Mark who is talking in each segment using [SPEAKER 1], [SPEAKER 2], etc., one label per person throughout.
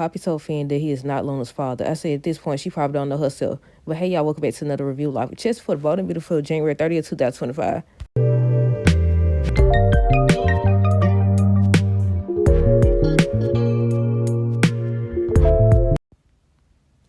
[SPEAKER 1] Poppy told Finn that he is not Luna's father. I said at this point, she probably don't know herself. But hey, y'all, welcome back to another review live. Just for the voting beautiful January 30th, 2025.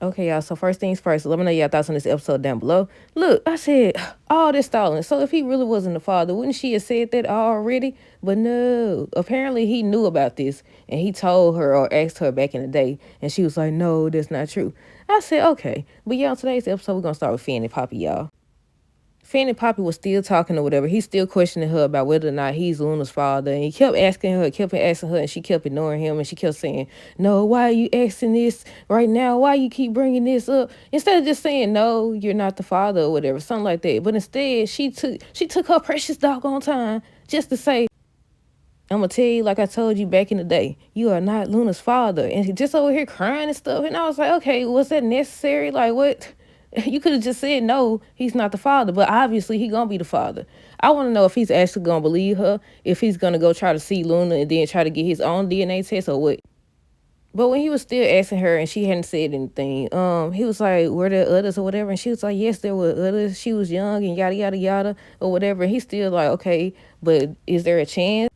[SPEAKER 1] Okay, y'all, so first things first, let me know y'all thoughts on this episode down below. Look, I said, all this stalling. So if he really wasn't the father, wouldn't she have said that already? But no, apparently he knew about this, and he told her or asked her back in the day, and she was like, no, that's not true. I said, okay. But yeah, on today's episode, we're going to start with Finn and Poppy, y'all. Finn and Poppy was still talking or whatever. He's still questioning her about whether or not he's Luna's father. And he kept asking her, and she kept ignoring him. And she kept saying, no, why are you asking this right now? Why you keep bringing this up? Instead of just saying, no, you're not the father or whatever, something like that. But instead, she took her precious doggone time just to say, I'm going to tell you, like I told you back in the day, you are not Luna's father. And he just over here crying and stuff. And I was like, okay, was that necessary? Like, what? You could have just said, no, he's not the father. But obviously, he going to be the father. I want to know if he's actually going to believe her, if he's going to go try to see Luna and then try to get his own DNA test or what. But when he was still asking her and she hadn't said anything, he was like, were there others or whatever? And she was like, yes, there were others. She was young and yada, yada, yada or whatever. And he's still like, okay, but is there a chance?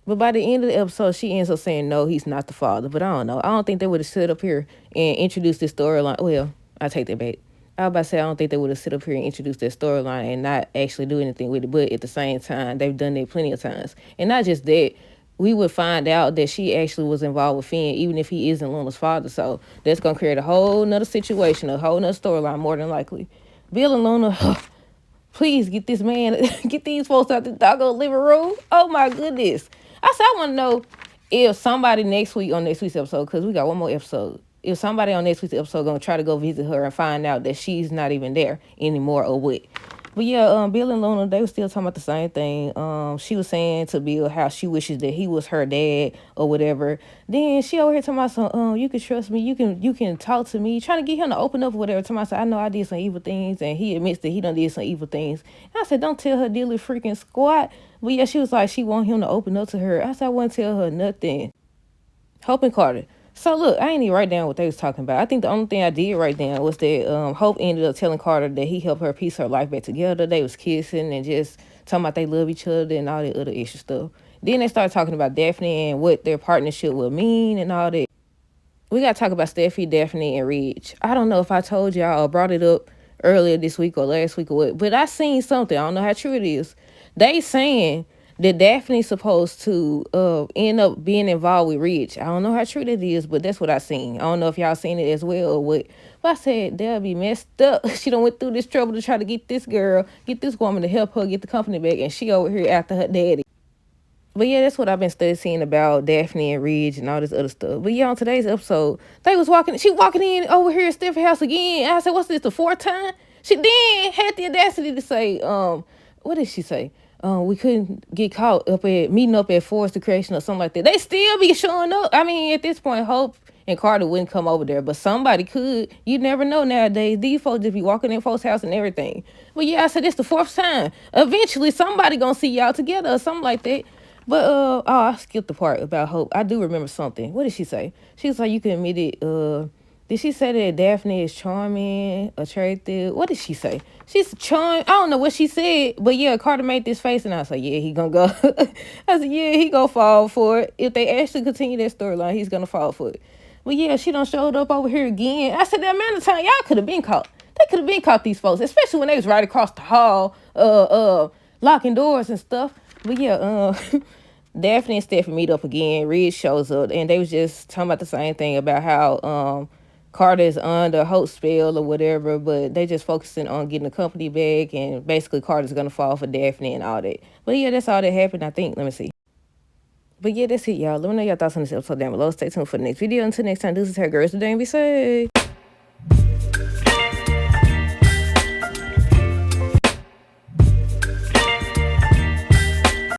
[SPEAKER 1] But by the end of the episode, she ends up saying, no, he's not the father. But I don't know. I don't think they would have sit up here and introduced this storyline. Well, I take that back. I was about to say, I don't think they would have sit up here and introduced that storyline and not actually do anything with it. But at the same time, they've done that plenty of times. And not just that, we would find out that she actually was involved with Finn, even if he isn't Luna's father. So that's going to create a whole nother situation, a whole nother storyline, more than likely. Bill and Luna, please get this man, get these folks out the doggone living room. Oh, my goodness. I said, I want to know if somebody next week's episode, because we got one more episode, if somebody on next week's episode going to try to go visit her and find out that she's not even there anymore or what. But yeah, Bill and Luna, they were still talking about the same thing. She was saying to Bill how she wishes that he was her dad or whatever. Then she over here talking about you can trust me, you can talk to me, trying to get him to open up or whatever. Talking about, I know I did some evil things, and he admits that he done did some evil things. And I said, don't tell her dilly freaking squat. But yeah, she was like, she want him to open up to her. I said, I wouldn't tell her nothing. Hope and Carter. So look, I ain't even write down what they was talking about. I think the only thing I did write down was that Hope ended up telling Carter that he helped her piece her life back together. They was kissing and just talking about they love each other and all that other extra stuff. Then they started talking about Daphne and what their partnership would mean and all that. We got to talk about Steffi, Daphne, and Ridge. I don't know if I told y'all or brought it up earlier this week or last week or what, but I seen something. I don't know how true it is. They saying that Daphne's supposed to end up being involved with Ridge. I don't know how true that is, but that's what I seen. I don't know if y'all seen it as well or what. But I said, they'll be messed up. She done went through this trouble to try to get this woman to help her get the company back, and she over here after her daddy. But yeah, that's what I've been studying about Daphne and Ridge and all this other stuff. But yeah, on today's episode, she walking in over here at Stephanie's house again. And I said, what's this, the fourth time? She then had the audacity to say, what did she say? We couldn't get caught meeting up at Forest Creation or something like that. They still be showing up. I mean, at this point, Hope and Carter wouldn't come over there, but somebody could. You never know nowadays. These folks just be walking in folks' house and everything. But yeah, I said, it's the fourth time. Eventually, somebody gonna see y'all together or something like that. But, I skipped the part about Hope. I do remember something. What did she say? She was like, you can admit it, did she say that Daphne is charming, attractive? What did she say? She's charming. I don't know what she said, but yeah, Carter made this face, and I was like, yeah, he gonna go. I said, yeah, he gonna fall for it. If they actually continue that storyline, he's gonna fall for it. But yeah, she done showed up over here again. I said, the amount of time y'all could have been caught. They could have been caught, these folks, especially when they was right across the hall, locking doors and stuff. But yeah, Daphne and Stephanie meet up again. Ridge shows up, and they was just talking about the same thing about how Carter is under Hope's spell or whatever, but they just focusing on getting the company back, and basically Carter's gonna fall for Daphne and all that. But yeah, that's all that happened, I think. Let me see. But yeah, that's it, y'all. Let me know your thoughts on this episode down below. Stay tuned for the next video. Until next time, this is her girls today, and be safe.